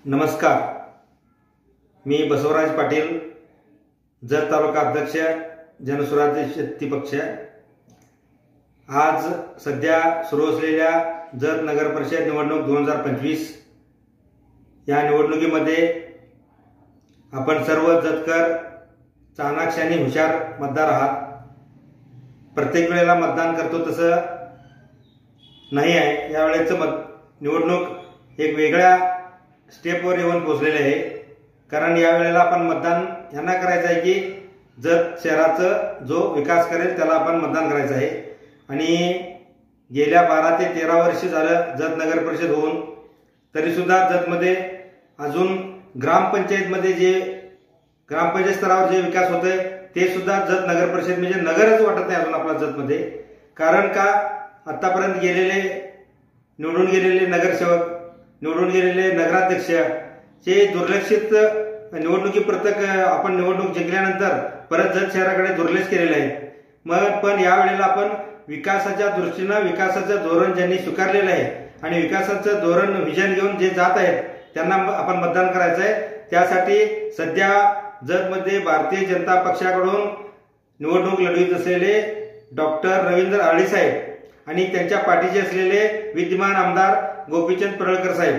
नमस्कार, मी बसवराज पाटील, जत तालुका अध्यक्ष, जनसुराज्य शक्ती पक्ष। आज सध्या सुरू असलेल्या जत नगर परिषद निवडणूक 2025 या निवडणुकीमध्ये आपण सर्व जतकर चाणाक्ष आणि हुशार मतदार आहात। प्रत्येक वेळेला मतदान करतो तसं नाही आहे, यावेळेचं निवडणूक एक वेगळ्या स्टेपवर येऊन पोहोचलेले आहे। कारण या वेळेला आपण मतदान यांना करायचं आहे की जत शहराचा जो विकास करेल त्याला आपण मतदान करायचं आहे। आणि गेल्या 12 ते 13 वर्ष झालं जत नगर परिषद होऊन, तरी सुद्धा जतमध्ये अजून ग्रामपंचायतमध्ये जे ग्रामपंचायत स्तरावर जे विकास होतोय ते सुद्धा जत नगर परिषद म्हणजे नगरच वाटत नाही अजून आपल्या जतमध्ये। कारण का आतापर्यंत गेलेले निवडून गेलेले नगरसेवक, निवडून गेलेले नगराध्यक्ष जे दुर्लक्षित निवडणुकी प्रत्येक आपण निवडणूक जिंकल्यानंतर परत जत शहराकडे दुर्लक्ष केलेले आहे। मग पण या वेळेला आपण विकासाच्या दृष्टीने विकासाचं धोरण ज्यांनी स्वीकारलेलं आहे आणि विकासाचं धोरण विजन घेऊन जे जात आहेत त्यांना आपण मतदान करायचं आहे। त्यासाठी सध्या जतमध्ये भारतीय जनता पक्षाकडून निवडणूक लढवित असलेले डॉक्टर रवींद्र अरळी साहेब आणि त्यांच्या पाठीचे असलेले विद्यमान आमदार गोपीचंद पडळकर साहेब,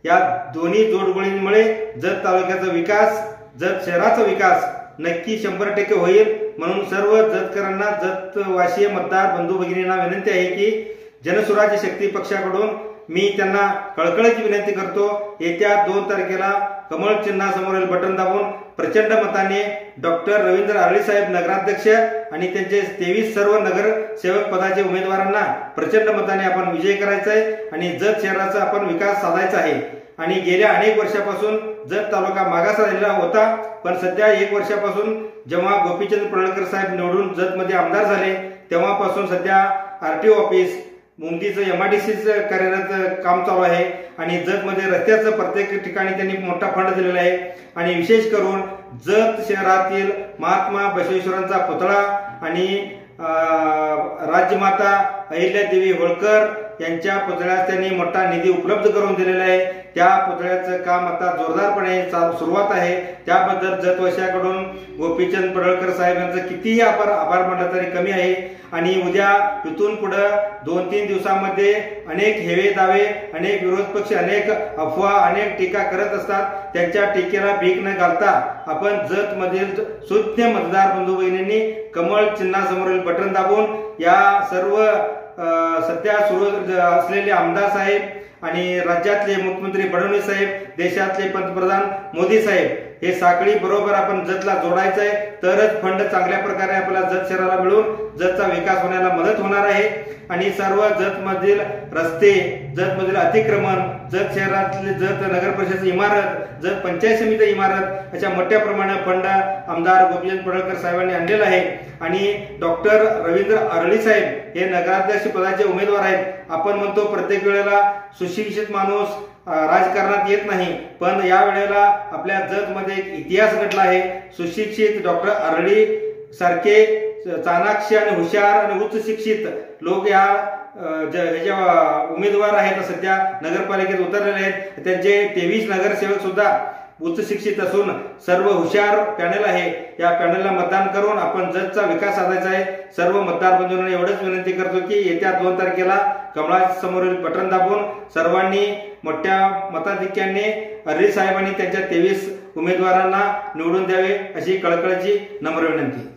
या दोन्ही जोडगोळींमुळे जत तालुक्याचा विकास, जत शहराचा विकास नक्की 100% होईल। म्हणून सर्व जतकरांना, जतवासीय मतदार बंधू भगिनींना विनंती आहे की जनसुराज्य शक्ती पक्षाकडून मी त्यांना कळकळीची विनंती करतो, येत्या 2 तारखेला कमळ चिन्हासमोरील बटन दाबून प्रचंड मताने डॉक्टर रवींद्र अरळी साहेब नगराध्यक्ष आणि त्यांचे 23 सर्व नगरसेवक पदाचे उमेदवारांना प्रचंड मताने आपण विजयी करायचा आहे आणि जत शहराचा आपण विकास साधायचा आहे। आणि गेल्या अनेक वर्षापासून जत तालुका मागास राहिलेला होता, पण सध्या 1 वर्षापासून जेव्हा गोपीचंद पडळकर साहेब निवडून जतमध्ये आमदार झाले तेव्हापासून सध्या आरटीओ ऑफिस, मुंबईचं एमआयडीसीचं कार्यरत काम चालू आहे आणि जतमध्ये रस्त्याचं प्रत्येक ठिकाणी त्यांनी मोठा फंड दिलेला आहे। आणि विशेष करून जत शहरातील महात्मा बसवेश्वरांचा पुतळा आणि राज्यमाता अहिल्यादेवी होळकर यांच्या पुतळ्यास त्यांनी मोठा निधी उपलब्ध करून दिलेला आहे। त्या पुतळ्याचं काम आता जोरदारपणे सुरुवात आहे। त्याबद्दल जतवासियांकडून गोपीचंद पडळकर साहेब यांचं कितीही आभार मानलं तरी कमी आहे। आणि उद्या इथून पुढे 2-3 दिवसांमध्ये अनेक हेवे दावे, अनेक विरोध पक्ष, अनेक अफवा, अनेक टीका करत असतात। त्यांच्या टीकेला भीक न घालता आपण जत मधील शुद्ध मतदार बंधू भगिनींनी कमळ चिन्हासमोरील बटन दाबून या सर्व सध्या सुरू असलेले आमदार साहेब आणि राज्यातले मुख्यमंत्री फडणवीस साहेब, देशातले पंतप्रधान मोदी साहेब हे साखळी बरोबर आपण जतला जोडायचं आहे, तरच फंड चांगल्या प्रकारे आपल्याला जत शहराला मिळून जतचा विकास होण्याला मदत होणार आहे। आणि सर्व जत मधील रस्ते, जत मधील अतिक्रमण, जत शहरातले जत नगर परिषद इमारत, जत पंचायत समिती इमारत अशा मोठ्या प्रमाणात फंड आमदार गोपीचंद पडळकर साहेबांनी आणलेला आहे। आणि डॉक्टर रवींद्र अरळी साहेब हे नगराध्यक्ष पदाचे उमेदवार आहेत। आपण म्हणतो प्रत्येक वेळेला सुशिक्षित माणूस राजकारणात येत नाही, पण या वेळेला आपल्या जत मध्ये एक इतिहास घडला आहे। सुशिक्षित डॉक्टर अरळी सारखे चाणाक्ष आणि हुशार आणि उच्च शिक्षित लोक या उमेदवार आहेत, सध्या नगरपालिकेत उतरलेले आहेत। त्यांचे 23 नगरसेवक सुद्धा उच्च शिक्षित असून सर्व हुशार पॅनल आहे। या पॅनलला मतदान करून आपण जतचा विकास साधायचा आहे। सर्व मतदार बंधूंना एवढंच विनंती करतो की येत्या 2 तारखेला कमळासमोरील बटन दाबून सर्वांनी मोठ्या मताधिक्याने अरळी साहेबांनी त्यांच्या 23 उमेदवारांना निवडून द्यावे अशी कळकळीची नम्र विनंती।